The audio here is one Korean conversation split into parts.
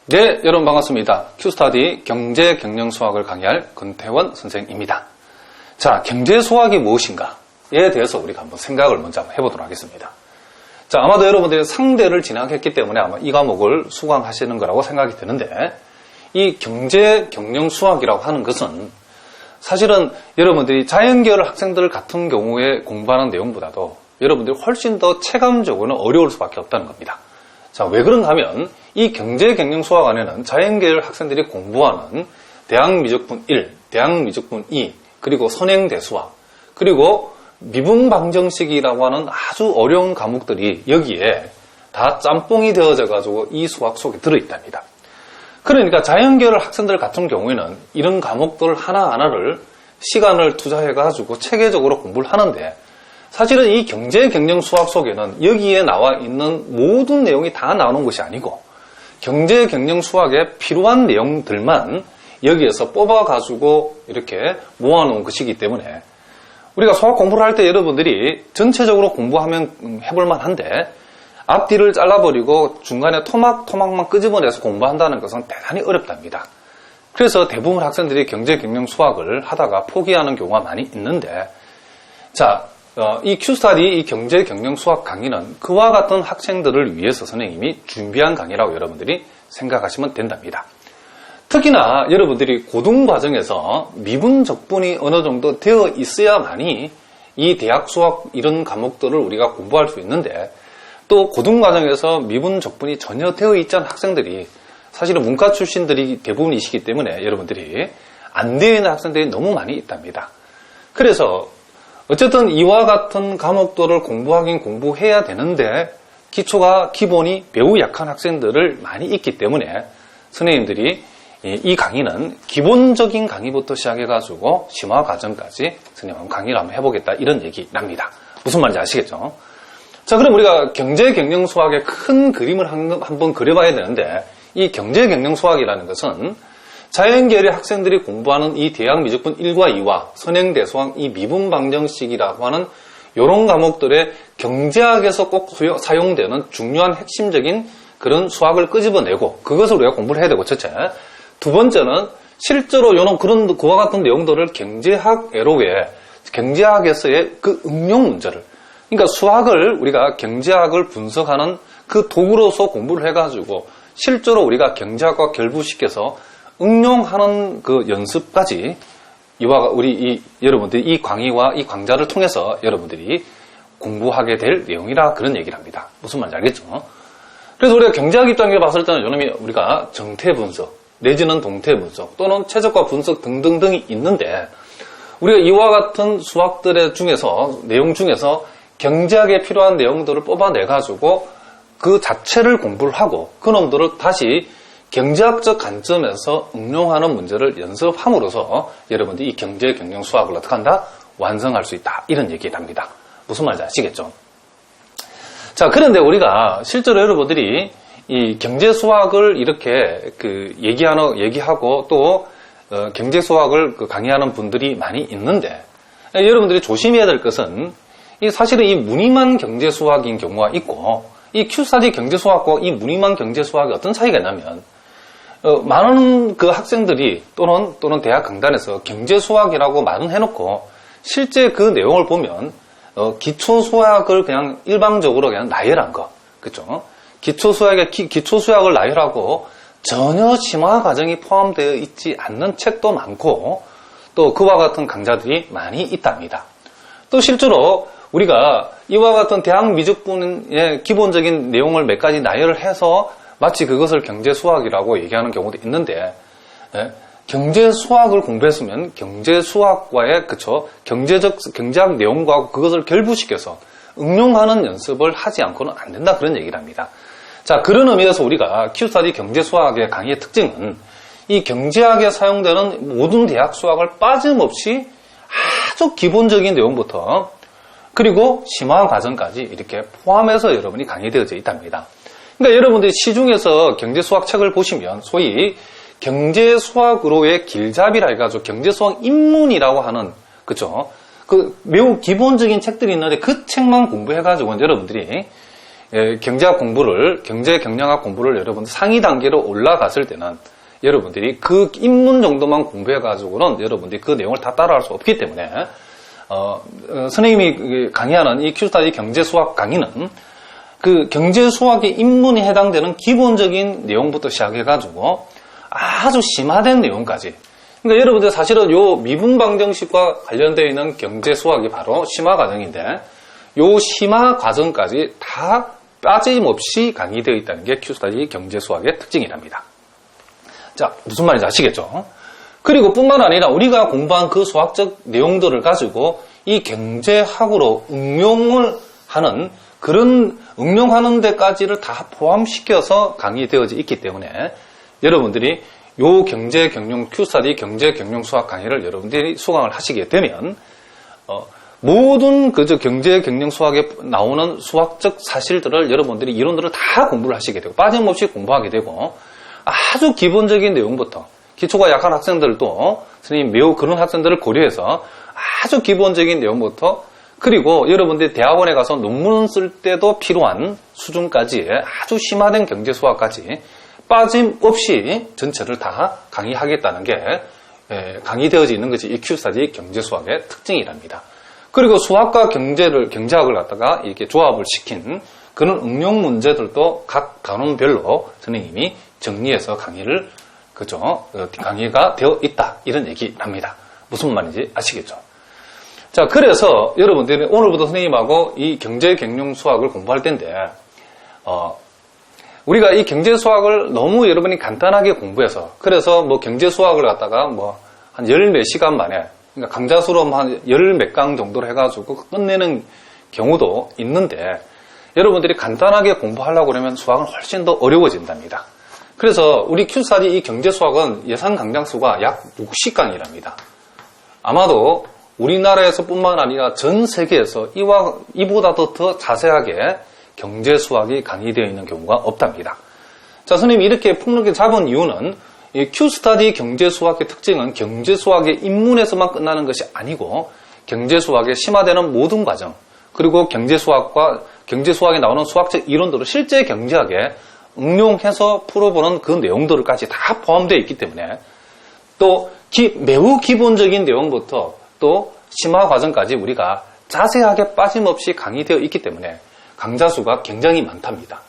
네, 여러분 반갑습니다. 큐스타디 경제경영수학을 강의할 권태원 선생입니다. 자, 경제수학이 무엇인가에 대해서 우리가 한번 생각을 먼저 한번 해보도록 하겠습니다. 자, 아마도 여러분들이 상대를 진학했기 때문에 아마 이 과목을 수강하시는 거라고 생각이 드는데, 이 경제경영수학이라고 하는 것은 사실은 여러분들이 자연계열 학생들 같은 경우에 공부하는 내용보다도 여러분들이 훨씬 더 체감적으로는 어려울 수밖에 없다는 겁니다. 자, 왜 그런가 하면 이 경제경영수학 안에는 자연계열 학생들이 공부하는 대학미적분 1, 대학미적분 2, 그리고 선행대수학, 그리고 미분방정식이라고 하는 아주 어려운 과목들이 여기에 다 짬뽕이 되어져 가지고 이 수학 속에 들어있답니다. 그러니까 자연계열 학생들 같은 경우에는 이런 과목들 하나하나를 시간을 투자해 가지고 체계적으로 공부를 하는데, 사실은 이 경제경영수학 속에는 여기에 나와 있는 모든 내용이 다 나오는 것이 아니고, 경제경영수학에 필요한 내용들만 여기에서 뽑아가지고 이렇게 모아놓은 것이기 때문에 우리가 수학 공부를 할 때 여러분들이 전체적으로 공부하면 해볼만 한데, 앞뒤를 잘라버리고 중간에 토막만 끄집어내서 공부한다는 것은 대단히 어렵답니다. 그래서 대부분 학생들이 경제경영수학을 하다가 포기하는 경우가 많이 있는데, 자, 이 큐스타디 이 경제경영수학 강의는 그와 같은 학생들을 위해서 선생님이 준비한 강의라고 여러분들이 생각하시면 된답니다. 특히나 여러분들이 고등과정에서 미분적분이 어느 정도 되어 있어야만이 이 대학수학 이런 과목들을 우리가 공부할 수 있는데, 또 고등과정에서 미분적분이 전혀 되어 있지 않은 학생들이 사실은 문과 출신들이 대부분이시기 때문에 여러분들이 안 되어 있는 학생들이 너무 많이 있답니다. 그래서 어쨌든 이와 같은 과목들을 공부하긴 공부해야 되는데 기본이 매우 약한 학생들을 많이 있기 때문에 선생님들이 이 강의는 기본적인 강의부터 시작해가지고 심화 과정까지 선생님 한번 강의를 한번 해보겠다 이런 얘기랍니다. 무슨 말인지 아시겠죠? 자, 그럼 우리가 경제경영수학의 큰 그림을 한번 그려봐야 되는데, 이 경제경영수학이라는 것은 자연계열의 학생들이 공부하는 이 대학미적분 1과 2와 선행대수학 이 미분방정식이라고 하는 이런 과목들의 경제학에서 꼭 사용되는 중요한 핵심적인 그런 수학을 끄집어내고 그것을 우리가 공부를 해야 되고, 첫째. 두 번째는 실제로 그와 같은 내용들을 경제학에서의 그 응용 문제를, 그러니까 수학을 우리가 경제학을 분석하는 그 도구로서 공부를 해가지고 실제로 우리가 경제학과 결부시켜서 응용하는 그 연습까지 여러분들이 이 강의와 이 강좌를 통해서 여러분들이 공부하게 될 내용이라 그런 얘기를 합니다. 무슨 말인지 알겠죠? 그래서 우리가 경제학 입장에서 봤을 때는 우리가 정태 분석 내지는 동태 분석 또는 최적화 분석 등등등이 있는데, 우리가 이와 같은 수학들의 내용 중에서 경제학에 필요한 내용들을 뽑아내가지고 그 자체를 공부를 하고 그 놈들을 다시 경제학적 관점에서 응용하는 문제를 연습함으로써 여러분들이 이 경제경영수학을 어떻게 한다? 완성할 수 있다. 이런 얘기를 합니다. 무슨 말인지 아시겠죠? 자, 그런데 우리가 실제로 여러분들이 이 경제수학을 이렇게 얘기하고 또 경제수학을 강의하는 분들이 많이 있는데, 여러분들이 조심해야 될 것은 사실은 이 무늬만 경제수학인 경우가 있고, 이 큐스타디 경제수학과 이 무늬만 경제수학이 어떤 차이가 있냐면, 많은 그 학생들이 또는 대학 강단에서 경제수학이라고 말은 해놓고 실제 그 내용을 보면 기초수학을 그냥 일방적으로 그냥 나열한 거, 그렇죠? 기초수학을 나열하고 전혀 심화 과정이 포함되어 있지 않는 책도 많고, 또 그와 같은 강좌들이 많이 있답니다. 또 실제로 우리가 이와 같은 대학 미적분의 기본적인 내용을 몇 가지 나열을 해서 마치 그것을 경제수학이라고 얘기하는 경우도 있는데, 경제수학을 공부했으면 경제수학과의 경제학 내용과 그것을 결부시켜서 응용하는 연습을 하지 않고는 안 된다, 그런 얘기를 합니다. 자, 그런 의미에서 우리가 큐스타디 경제수학의 강의의 특징은 이 경제학에 사용되는 모든 대학 수학을 빠짐없이 아주 기본적인 내용부터 그리고 심화 과정까지 이렇게 포함해서 여러분이 강의되어져 있답니다. 그러니까 여러분들이 시중에서 경제수학 책을 보시면 소위 경제수학으로의 길잡이라 해가지고 경제수학 입문이라고 하는, 그쵸? 매우 기본적인 책들이 있는데 그 책만 공부해가지고 여러분들이 경제학 공부를, 경제 경영학 공부를 여러분 상위 단계로 올라갔을 때는 여러분들이 그 입문 정도만 공부해가지고는 여러분들이 그 내용을 다 따라할 수 없기 때문에, 선생님이 강의하는 이 큐스타디 경제수학 강의는 그 경제수학의 입문에 해당되는 기본적인 내용부터 시작해가지고 아주 심화된 내용까지. 그러니까 여러분들 사실은 요 미분 방정식과 관련되어 있는 경제수학이 바로 심화 과정인데, 요 심화 과정까지 다 빠짐없이 강의되어 있다는 게 큐스타디 경제수학의 특징이랍니다. 자, 무슨 말인지 아시겠죠? 그리고 뿐만 아니라 우리가 공부한 그 수학적 내용들을 가지고 이 경제학으로 응용을 하는, 그런 응용하는 데까지를 다 포함시켜서 강의되어져 있기 때문에 여러분들이 요 경제 경영 큐스타디 경제 경영 수학 강의를 여러분들이 수강을 하시게 되면 모든 그저 경제 경영 수학에 나오는 수학적 사실들을 여러분들이 이론들을 다 공부를 하시게 되고 빠짐없이 공부하게 되고, 아주 기본적인 내용부터, 기초가 약한 학생들도 선생님 매우 그런 학생들을 고려해서 아주 기본적인 내용부터, 그리고 여러분들이 대학원에 가서 논문 쓸 때도 필요한 수준까지 아주 심화된 경제 수학까지 빠짐없이 전체를 다 강의하겠다는 게 강의되어져 있는 것이 이 큐스타디 경제 수학의 특징이랍니다. 그리고 수학과 경제학을 갖다가 이렇게 조합을 시킨 그런 응용 문제들도 각 단원별로 선생님이 정리해서 강의가 되어 있다, 이런 얘기랍니다. 무슨 말인지 아시겠죠? 자, 그래서 여러분들이 오늘부터 선생님하고 이 경제 경영 수학을 공부할 텐데, 우리가 이 경제 수학을 너무 여러분이 간단하게 공부해서, 그래서 뭐 경제 수학을 갖다가 뭐 한 열 몇 시간 만에, 그러니까 강좌 수업 한 열 몇 강 정도로 해가지고 끝내는 경우도 있는데, 여러분들이 간단하게 공부하려고 그러면 수학은 훨씬 더 어려워진답니다. 그래서 우리 큐스타디 이 경제 수학은 예상 강좌 수가 약 60강이랍니다. 아마도 우리나라에서 뿐만 아니라 전 세계에서 이보다도 더 자세하게 경제 수학이 강의되어 있는 경우가 없답니다. 자, 선생님이 이렇게 폭넓게 잡은 이유는 이 큐스타디 경제 수학의 특징은 경제 수학의 입문에서만 끝나는 것이 아니고 경제 수학에 심화되는 모든 과정, 그리고 경제 수학에 나오는 수학적 이론들을 실제 경제학에 응용해서 풀어보는 그 내용들까지 다 포함되어 있기 때문에, 또 매우 기본적인 내용부터 또 심화 과정까지 우리가 자세하게 빠짐없이 강의되어 있기 때문에 강좌 수가 굉장히 많답니다.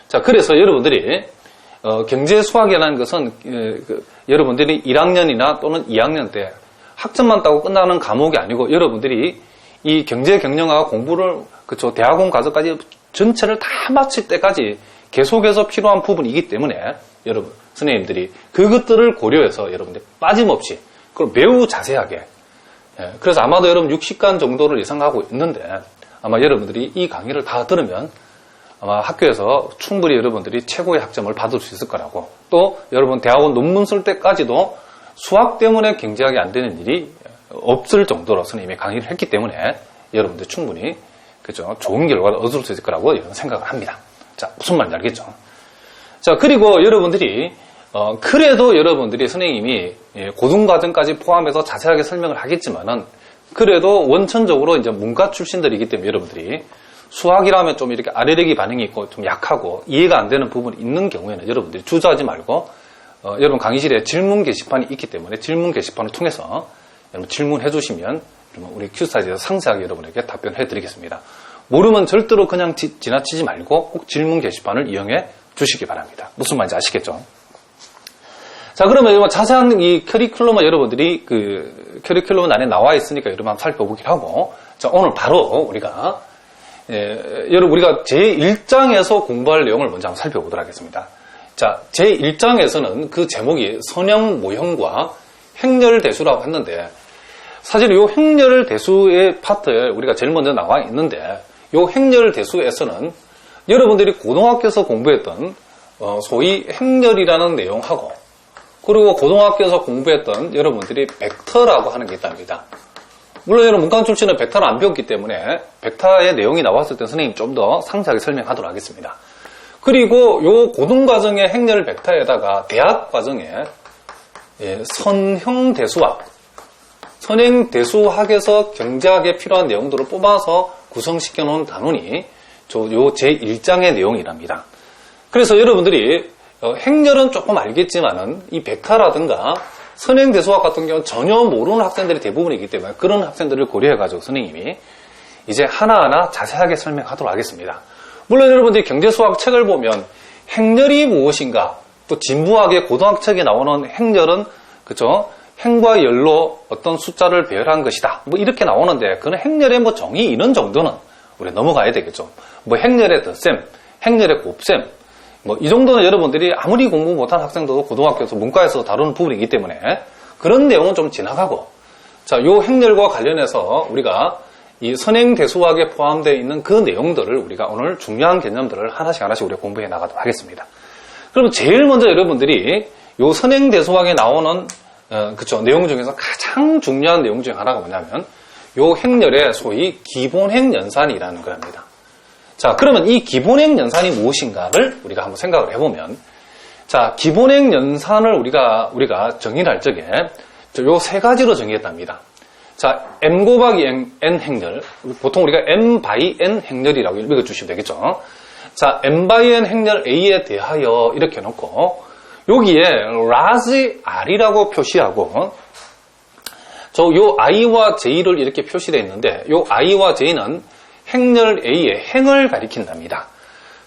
자, 그래서 여러분들이 경제 수학이라는 것은 여러분들이 1학년이나 또는 2학년 때 학점만 따고 끝나는 과목이 아니고, 여러분들이 이 경제 경영학 공부를 대학원 과정까지 전체를 다 마칠 때까지 계속해서 필요한 부분이기 때문에 여러분 선생님들이 그것들을 고려해서 여러분들 빠짐없이, 그리고 매우 자세하게, 그래서 아마도 여러분 60강 정도를 예상하고 있는데, 아마 여러분들이 이 강의를 다 들으면 아마 학교에서 충분히 여러분들이 최고의 학점을 받을 수 있을 거라고, 또 여러분 대학원 논문 쓸 때까지도 수학 때문에 경제학이 안 되는 일이 없을 정도로 선생님이 강의를 했기 때문에 여러분들 충분히 좋은 결과를 얻을 수 있을 거라고 이런 생각을 합니다. 자, 무슨 말인지 알겠죠? 자, 그리고 여러분들이 그래도 여러분들이 선생님이 고등과정까지 포함해서 자세하게 설명을 하겠지만은, 그래도 원천적으로 이제 문과 출신들이기 때문에 여러분들이 수학이라면 좀 이렇게 아래력이 반응이 있고 좀 약하고 이해가 안 되는 부분이 있는 경우에는 여러분들이 주저하지 말고 여러분 강의실에 질문 게시판이 있기 때문에 질문 게시판을 통해서 여러분 질문해 주시면 우리 큐스타디에서 상세하게 여러분에게 답변해 드리겠습니다. 모르면 절대로 그냥 지나치지 말고 꼭 질문 게시판을 이용해 주시기 바랍니다. 무슨 말인지 아시겠죠? 자, 그러면 자세한 이 커리큘럼은 여러분들이 커리큘럼 안에 나와 있으니까 여러분 한번 살펴보기로 하고, 자, 오늘 바로 우리가 우리가 제1장에서 공부할 내용을 먼저 한번 살펴보도록 하겠습니다. 자, 제1장에서는 그 제목이 선형 모형과 행렬대수라고 했는데, 사실 이 행렬대수의 파트에 우리가 제일 먼저 나와 있는데, 이 행렬대수에서는 여러분들이 고등학교에서 공부했던 소위 행렬이라는 내용하고, 그리고 고등학교에서 공부했던 여러분들이 벡터라고 하는 게 있답니다. 물론 여러분 문과 출신은 벡터를 안 배웠기 때문에 벡터의 내용이 나왔을 때 선생님이 좀 더 상세하게 설명하도록 하겠습니다. 그리고 요 고등과정의 행렬 벡터에다가 대학과정에 선형대수학, 선행대수학에서 경제학에 필요한 내용들을 뽑아서 구성시켜 놓은 단원이 요 제1장의 내용이랍니다. 그래서 여러분들이 행렬은 조금 알겠지만은 이 백타라든가 선행대수학 같은 경우는 전혀 모르는 학생들이 대부분이기 때문에 그런 학생들을 고려해가지고 선생님이 이제 하나하나 자세하게 설명하도록 하겠습니다. 물론 여러분들이 경제수학 책을 보면 행렬이 무엇인가, 또 진부학의 고등학책에 나오는 행렬은 그죠? 행과 열로 어떤 숫자를 배열한 것이다. 뭐 이렇게 나오는데 그는 행렬의 뭐 정의 이런 정도는 우리 넘어가야 되겠죠. 뭐 행렬의 덧셈, 행렬의 곱셈, 뭐 이 정도는 여러분들이 아무리 공부 못한 학생도 고등학교에서 문과에서 다루는 부분이기 때문에 그런 내용은 좀 지나가고, 자, 요 행렬과 관련해서 우리가 이 선행대수학에 포함되어 있는 그 내용들을 우리가 오늘 중요한 개념들을 하나씩 우리가 공부해 나가도록 하겠습니다. 그럼 제일 먼저 여러분들이 요 선행대수학에 나오는 그쵸, 내용 중에서 가장 중요한 내용 중에 하나가 뭐냐면 요 행렬의 소위 기본행 연산이라는 겁니다. 자, 그러면 이 기본행 연산이 무엇인가를 우리가 한번 생각을 해보면, 자, 기본행 연산을 우리가 정의를 할 적에 요 세 가지로 정의했답니다. 자, m 곱하기 n 행렬, 보통 우리가 m by n 행렬이라고 읽어주시면 되겠죠. 자, m by n 행렬 a에 대하여 이렇게 놓고 여기에 large r이라고 표시하고 요 i와 j를 이렇게 표시되어 있는데 요 i와 j는 행렬 a의 행을 가리킨답니다.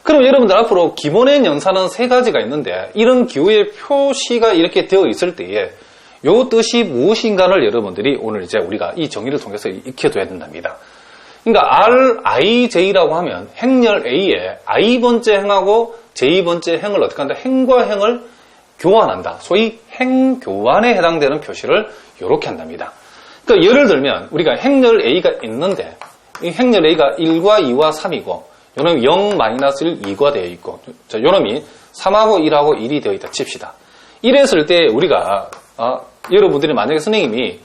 그럼 여러분들 앞으로 기본행 연산은 세 가지가 있는데 이런 기호의 표시가 이렇게 되어 있을 때에 요 뜻이 무엇인가를 여러분들이 오늘 이제 우리가 이 정의를 통해서 익혀둬야 된답니다. 그러니까 RIJ라고 하면 행렬 A에 I번째 행하고 J번째 행을 어떻게 한다? 행과 행을 교환한다. 소위 행교환에 해당되는 표시를 이렇게 한답니다. 그러니까 예를 들면 우리가 행렬 A가 있는데 이 행렬 A가 1과 2와 3이고 요놈이 0, -1, 2가 되어 있고 자, 요놈이 3하고 1하고 1이 되어 있다 칩시다. 이랬을 때 우리가 여러분들이 만약에 선생님이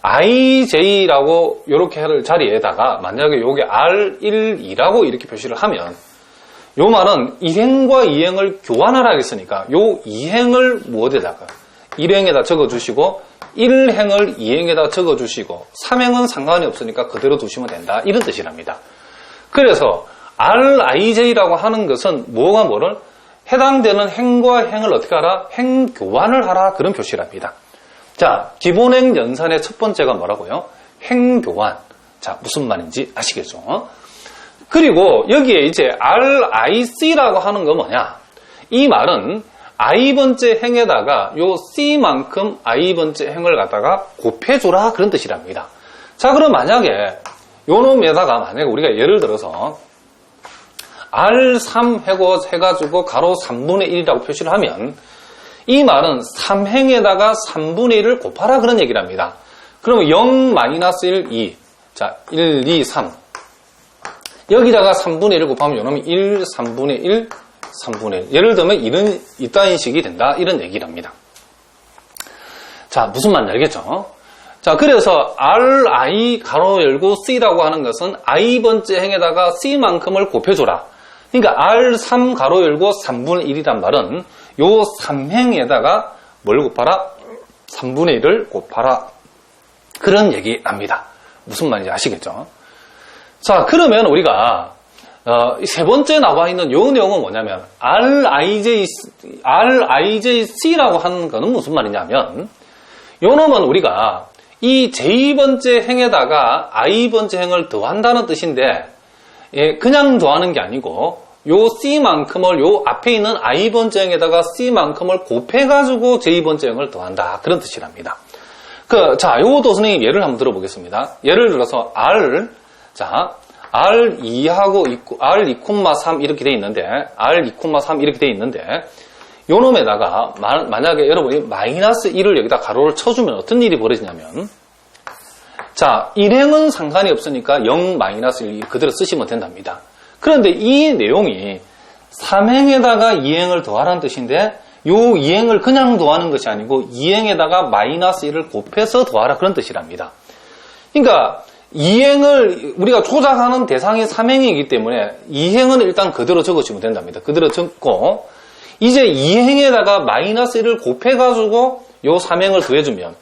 IJ라고 이렇게 할 자리에다가 만약에 요게 R1, 2라고 이렇게 표시를 하면 요 말은 1행과 2행을 교환하라 했으니까 요 2행을 무엇에다가 1행에다 적어주시고 1행을 2행에다 적어주시고 3행은 상관이 없으니까 그대로 두시면 된다. 이런 뜻이랍니다. 그래서 RIJ라고 하는 것은 뭐를 해당되는 행과 행을 어떻게 하라? 행 교환을 하라. 그런 표시랍니다. 자, 기본행 연산의 첫 번째가 뭐라고요? 행 교환. 자, 무슨 말인지 아시겠죠? 그리고 여기에 이제 RIC라고 하는 건 뭐냐? 이 말은 I번째 행에다가 요 C만큼 I번째 행을 갖다가 곱해줘라. 그런 뜻이랍니다. 자, 그럼 만약에 요 놈에다가 만약에 우리가 예를 들어서 R3 해가지고 가로 3분의 1이라고 표시를 하면 이 말은 3행에다가 3분의 1을 곱하라 그런 얘기를 합니다. 그러면 0, -1, 2. 자, 1, 2, 3. 여기다가 3분의 1을 곱하면 요놈이 1, 3분의 1, 3분의 1. 예를 들면 이따인 식이 된다. 이런 얘기를 합니다. 자, 무슨 말인지 알겠죠? 자, 그래서 RI 가로 열고 C라고 하는 것은 I번째 행에다가 C만큼을 곱해줘라. 그러니까 R3 가로 열고 3분의 1이란 말은 요 3행에다가 뭘 곱하라? 3분의 1을 곱하라. 그런 얘기 납니다. 무슨 말인지 아시겠죠? 자, 그러면 우리가 세 번째 나와 있는 요 내용은 뭐냐면 RIJC라고 하는 거는 무슨 말이냐면 요 놈은 우리가 이 J번째 행에다가 I번째 행을 더한다는 뜻인데 그냥 더하는 게 아니고 요 C만큼을 요 앞에 있는 I번째 행에다가 C만큼을 곱해가지고 J번째 행을 더한다. 그런 뜻이랍니다. 자, 요것도 선생님 예를 한번 들어보겠습니다. 예를 들어서 R2하고 R2,3 이렇게 돼 있는데 R2,3 이렇게 돼 있는데 요 놈에다가 만약에 여러분이 -1을 여기다 가로를 쳐주면 어떤 일이 벌어지냐면 자, 1행은 상관이 없으니까 0, -1 그대로 쓰시면 된답니다. 그런데 이 내용이 3행에다가 2행을 더하라는 뜻인데 요 2행을 그냥 더하는 것이 아니고 2행에다가 -1을 곱해서 더하라 그런 뜻이랍니다. 그러니까 2행을 우리가 조작하는 대상이 3행이기 때문에 2행은 일단 그대로 적어주면 된답니다. 그대로 적고 이제 2행에다가 -1을 곱해가지고 요 3행을 더해주면